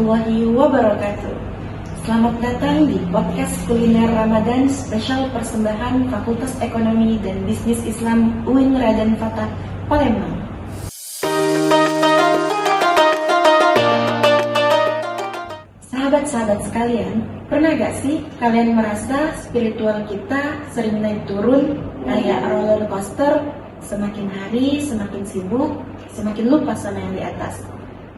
warahmatullahi wabarakatuh. Selamat datang di podcast kuliner Ramadan spesial persembahan Fakultas Ekonomi dan Bisnis Islam UIN Raden Fatah, Palembang. Sahabat-sahabat sekalian, pernah gak sih kalian merasa spiritual kita sering naik turun kayak roller coaster, semakin hari semakin sibuk, semakin lupa sama yang di atas?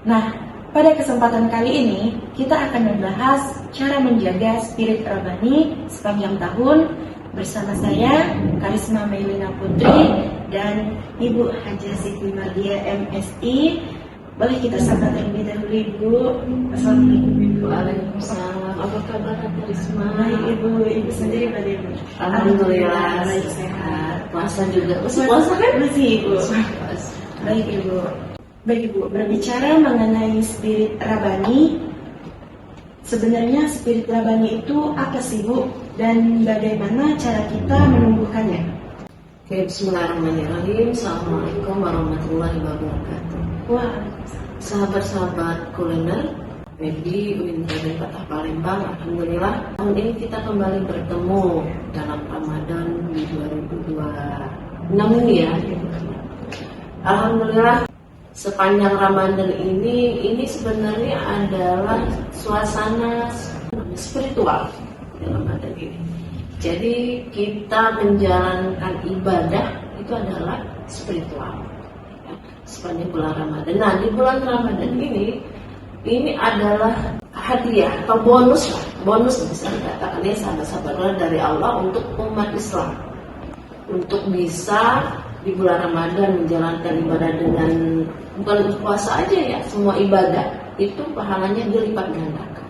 Nah, pada kesempatan kali ini, kita akan membahas cara menjaga spirit Rabbani sepanjang tahun bersama saya, Karisma Meilina Putri, dan Ibu Hajah Siti Mardia MSI. Boleh kita sapa terlebih dahulu, Ibu. Assalamualaikum, Ibu. Waalaikumsalam. Apa kabar, Karisma? Baik, Ibu sendiri pada Ibu? Alhamdulillah, baik, sehat. Puasa juga. Masih puasa kan? Masih, Ibu. Baik, Ibu. Baik, Ibu, berbicara mengenai spirit Rabbani, sebenarnya spirit Rabbani itu apa sih, Bu? Dan bagaimana cara kita menumbuhkannya? Oke, bismillahirrahmanirrahim. Assalamualaikum warahmatullahi wabarakatuh. Wah, Sahabat-sahabat kuliner di UIN Raden Fatah Palembang, alhamdulillah tahun ini kita kembali bertemu dalam Ramadan di 2026 ini ya. Alhamdulillah sepanjang Ramadan ini sebenarnya adalah suasana spiritual dalam Ramadan ini. Jadi kita menjalankan ibadah itu adalah spiritual ya, sepanjang bulan Ramadan. Nah, di bulan Ramadan ini adalah hadiah atau bonus bisa dikatakan ya, sahabat-sahabat dari Allah untuk umat Islam untuk bisa di bulan Ramadan menjalankan ibadah dengan bukan puasa aja ya, semua ibadah itu pahalanya dilipat gandakan.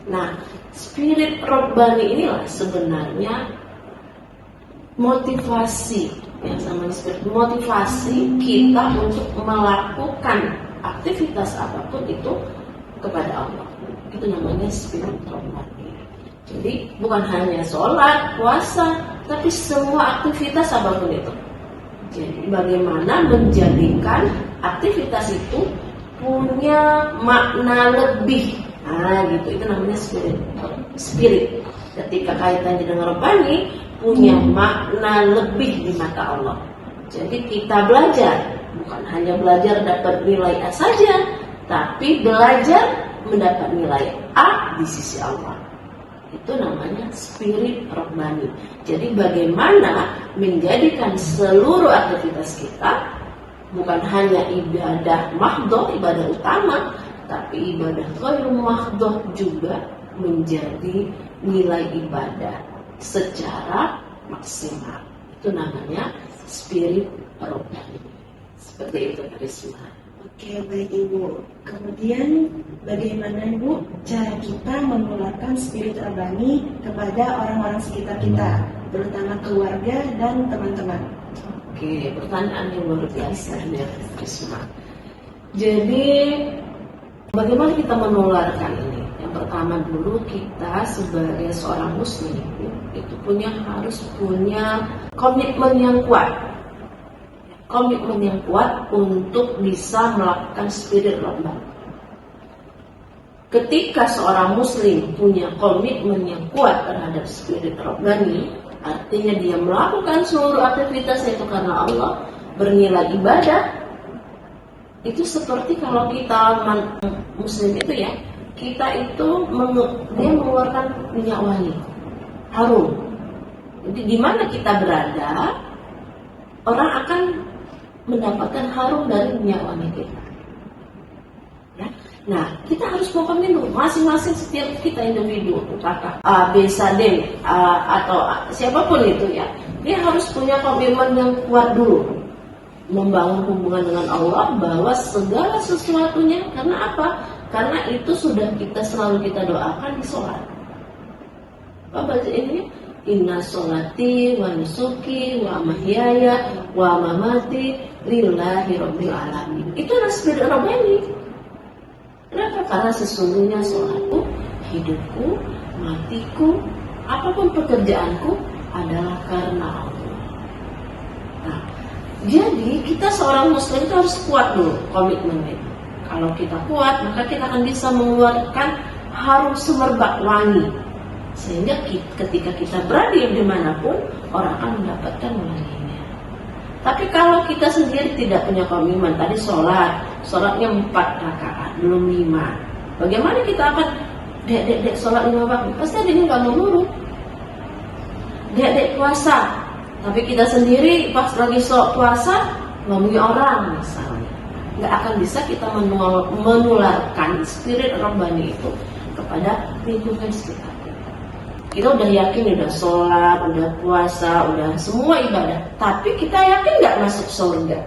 Nah, spirit Rabbani inilah sebenarnya motivasi yang namanya spirit motivasi kita untuk melakukan aktivitas apapun itu kepada Allah. Itu namanya spirit Rabbani. Jadi bukan hanya sholat, puasa, tapi semua aktivitas apapun itu. Jadi bagaimana menjadikan aktivitas itu punya makna lebih. Nah gitu, itu namanya spirit. Ketika kaitannya dengan Rabbani, punya makna lebih di mata Allah. Jadi kita belajar, bukan hanya belajar dapat nilai A saja, tapi belajar mendapat nilai A di sisi Allah. Itu namanya spirit Rabbani. Jadi bagaimana menjadikan seluruh aktivitas kita bukan hanya ibadah mahdhah, ibadah utama, tapi ibadah ghairu mahdhah juga menjadi nilai ibadah secara maksimal. Itu namanya spirit Rabbani. Seperti itu, Karisma. oke, baik, Ibu. Kemudian bagaimana, Ibu, cara kita menularkan spirit Rabbani kepada orang-orang sekitar kita, terutama keluarga dan teman-teman? Oke, pertanyaan yang luar biasa ya, Karisma. Jadi bagaimana kita menularkan ini? Yang pertama dulu, kita sebagai seorang muslim itu harus punya komitmen yang kuat. Komitmen yang kuat untuk bisa melakukan spirit Rabbani. Ketika seorang muslim punya komitmen yang kuat terhadap spirit Rabbani, artinya dia melakukan seluruh aktivitasnya itu karena Allah, bernilai ibadah. Itu seperti kalau kita muslim itu ya, kita itu dia mengeluarkan minyak wangi, harum. Jadi di mana kita berada, orang akan mendapatkan harum dari minyak wangi kita. Ya. Nah, kita harus komitmen masing-masing setiap kita individu, apakah A, B, C, D, atau siapapun itu ya, dia harus punya komitmen yang kuat dulu, membangun hubungan dengan Allah bahwa segala sesuatunya, karena apa? Karena itu sudah selalu kita doakan di sholat. Apa baca ini? Inna sholati wa nusuki wa mahyaya wa mamati lillahi rabbil alamin. Itu adalah spirit Rabbani. Kenapa? Karena sesungguhnya sholatku, hidupku, matiku, apapun pekerjaanku adalah karena Allah. Nah, jadi kita seorang muslim itu harus kuat dulu komitmennya. Kalau kita kuat, maka kita akan bisa mengeluarkan harum semerbak wangi. Sehingga ketika kita berada dimanapun, orang akan mendapatkan wanginya. Tapi kalau kita sendiri tidak punya komitmen, tadi sholatnya 4 rakaat, belum 5. Bagaimana kita akan dek sholat 5 waktu? Pasti ada yang nggak mau nurut. Dek puasa, tapi kita sendiri pas lagi puasa ngomongin orang misalnya, nggak akan bisa kita menularkan spirit Rabbani itu kepada lingkungan sekitar kita. Kita udah yakin, udah sholat, udah puasa, udah semua ibadah, tapi kita yakin nggak masuk surga.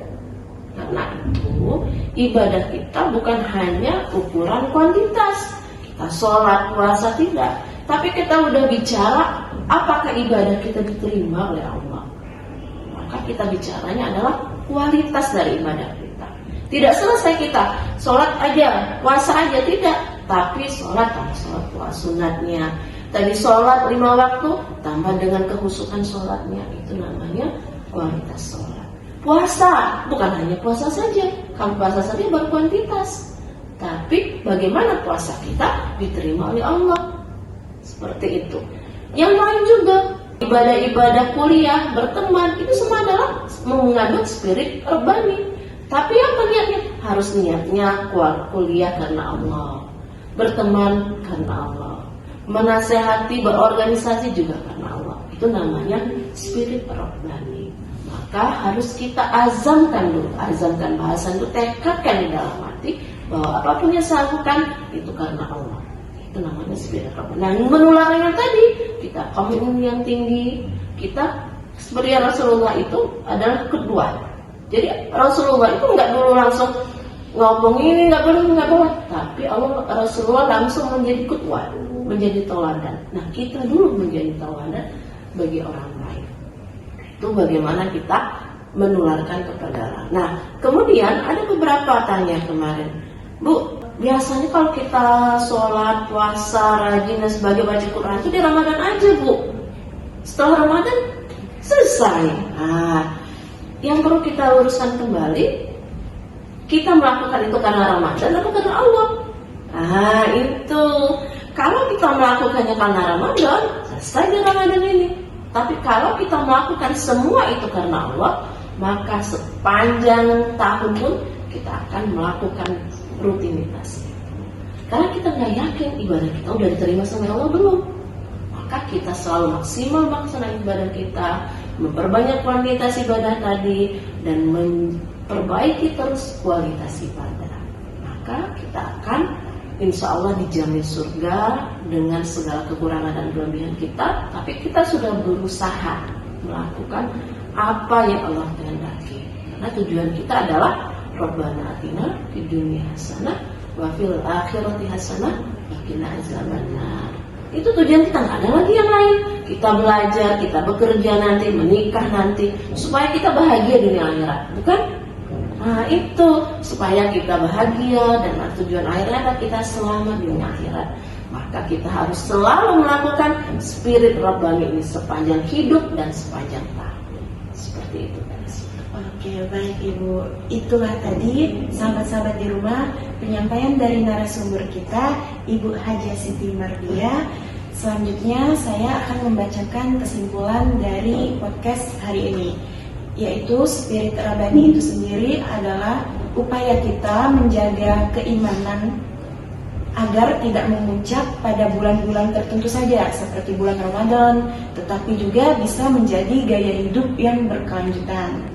Karena itu ibadah kita bukan hanya ukuran kuantitas. Kita sholat, puasa tidak, tapi kita udah bicara apakah ibadah kita diterima oleh Allah. Maka kita bicaranya adalah kualitas dari ibadah kita. Tidak selesai kita sholat aja, puasa aja, tidak. Tapi sholat puasa sunatnya. Tadi sholat 5 waktu, tambah dengan kehusukan sholatnya. Itu namanya kualitas sholat. Puasa, bukan hanya puasa saja. Kalau puasa saja baru kuantitas. Tapi bagaimana puasa kita diterima oleh Allah. Seperti itu. Yang lain juga, ibadah-ibadah kuliah, berteman, itu semua adalah mengandung spirit Rabbani. Tapi apa niatnya? Harus niatnya kuliah karena Allah, berteman karena Allah, menasehati, berorganisasi juga karena Allah. Itu namanya spirit Rabbani. Maka harus kita azamkan dulu, azamkan bahasan itu, tekadkan di dalam hati bahwa apapun yang saya lakukan itu karena Allah. Itu namanya spirit Rabbani. Nah, menularnya tadi kita komitmen yang tinggi. Kita seperti Rasulullah itu adalah kedua. Jadi Rasulullah itu nggak dulu langsung ngomong ini nggak boleh, tapi Rasulullah langsung menjadi qudwah, menjadi teladan. Nah, kita dulu menjadi teladan bagi orang lain. Itu bagaimana kita menularkan kepada orang. Nah, kemudian ada beberapa tanya kemarin, Bu, biasanya kalau kita sholat, puasa, rajin dan sebagainya, baca Quran itu di Ramadan aja, Bu. Setelah Ramadan selesai. Nah, yang perlu kita luruskan kembali, kita melakukan itu karena Ramadan atau karena Allah? Nah, itu. Kalau kita melakukannya karena Ramadan, selesai di Ramadan ini. Tapi kalau kita melakukan semua itu karena Allah, maka sepanjang tahun pun kita akan melakukan rutinitas. Karena kita nggak yakin ibadah kita udah diterima sama Allah belum. Maka kita selalu maksimal melaksanakan ibadah kita, memperbanyak kuantitas ibadah tadi, dan memperbaiki terus kualitas ibadah. Maka kita akan insya Allah dijamin surga dengan segala kekurangan dan kelebihan kita. Tapi kita sudah berusaha melakukan apa yang Allah kehendaki. Karena tujuan kita adalah Rabbana atina fid dunya hasanah wa fil akhirati hasanah wa qina azabannar. Itu tujuan kita, nggak ada lagi yang lain. Kita belajar, kita bekerja nanti, menikah nanti, supaya kita bahagia dunia akhirat, bukan? Nah, itu supaya kita bahagia dan tujuan akhirnya adalah kita selamat dunia akhirat. Maka kita harus selalu melakukan spirit Rabbani ini sepanjang hidup dan sepanjang tahun. Seperti itu. Oke, baik Ibu. Itulah tadi sahabat-sahabat di rumah penyampaian dari narasumber kita, Ibu Hajah Siti Mardia. Selanjutnya saya akan membacakan kesimpulan dari podcast hari ini, yaitu spirit Rabbani itu sendiri adalah upaya kita menjaga keimanan agar tidak memuncak pada bulan-bulan tertentu saja seperti bulan Ramadan, tetapi juga bisa menjadi gaya hidup yang berkelanjutan.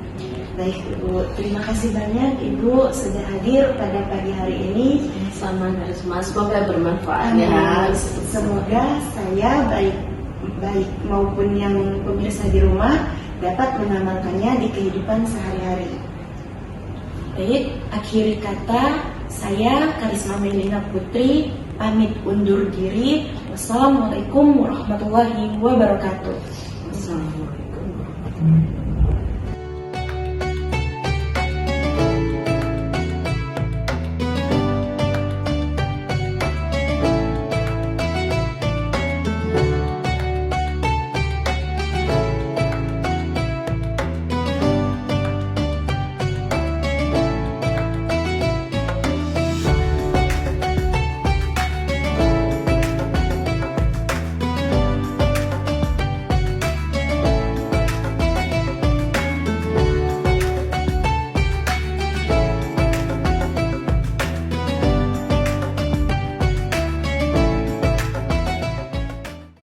Baik Ibu, terima kasih banyak Ibu sudah hadir pada pagi hari ini. Sama Karisma, semoga bermanfaat ya. Semoga saya baik maupun yang pemirsa di rumah dapat mengamalkannya di kehidupan sehari-hari. Baik, akhiri kata saya Karisma Melina Putri pamit undur diri. Wassalamualaikum warahmatullahi wabarakatuh. Wassalamualaikum warahmatullahi wabarakatuh.